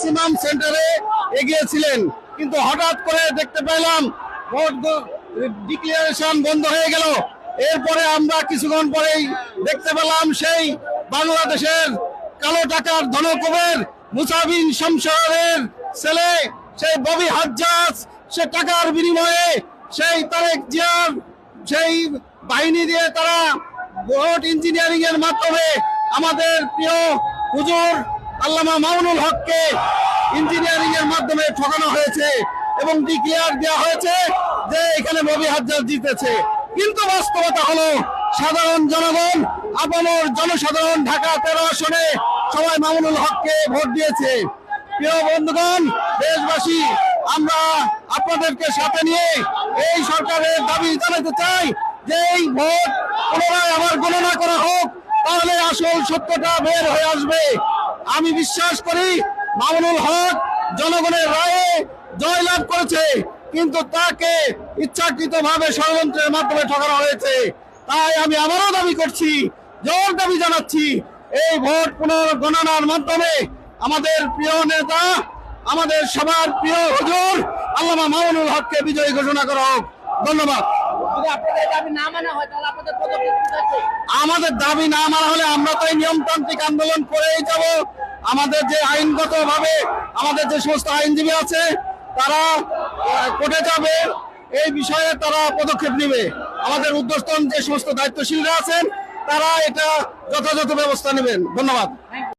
Maximum সেন্টারে এগিয়েছিলেন, কিন্তু হঠাৎ করে দেখতে পেলাম ভোট ডিক্লারেশন বন্ধ হয়ে গেল। এরপরে আমরা কিছুক্ষণ পরেই দেখতে পেলাম সেই বাংলাদেশের কালো টাকার ধনকুবের মুসাবিন শমশেরের ছেলে সেই ববি হাজ্জাজ, সে টাকার বিনিময়ে সেই তারেক জিয়ার সেই বাহিনী দিয়ে তারা ভোট ইঞ্জিনিয়ারিং এর মাধ্যমে আমাদের প্রিয় হুজুর আল্লামা মামুনুল হককে ইঞ্জিনিয়ারিং এর মাধ্যমে ঠকানো হয়েছে এবং ডিক্লেয়ার দেওয়া হয়েছে যে এখানে ববি হাজ্জাজ জিতেছে। কিন্তু বাস্তবতা হলো সাধারণ জনগণ, আপামর জনসাধারণ ঢাকা 13 আসনে সবাই মামুনুল হককে ভোট দিয়েছে। প্রিয় বন্ধুগণ, দেশবাসী, আমরা আপনাদেরকে সাথে নিয়ে এই সরকারের দাবি জানাতে চাই যে এই ভোট পুনরায় আবার গণনা করা হোক, তাহলে আসল সত্যটা বের হয়ে আসবে। আমি বিশ্বাস করি মামুনুল হক জনগণের রায়ে জয়লাভ করেছে, কিন্তু তাকে ইচ্ছাকৃতভাবে ষড়যন্ত্রের মাধ্যমে ঠকানো হয়েছে। তাই আমি আবারও দাবি করছি, জোর দাবি জানাচ্ছি, এই ভোট পুনর্গণনার মাধ্যমে আমাদের প্রিয় নেতা, আমাদের সবার প্রিয় হুজুর আল্লামা মামুনুল হককে বিজয়ী ঘোষণা করা হোক। ধন্যবাদ। আমাদের দাবি না মানা হলে আমরা তো এই নিয়মতান্ত্রিক আন্দোলন করেই যাব। আমাদের যে আইনগত ভাবে আমাদের যে সমস্ত আইনজীবী আছে তারা কোর্টে যাবে, এই বিষয়ে তারা পদক্ষেপ নেবে। আমাদের ঊর্ধ্বতন যে সমস্ত দায়িত্বশীলরা আছেন তারা এটা যথাযথ ব্যবস্থা নেবেন। ধন্যবাদ।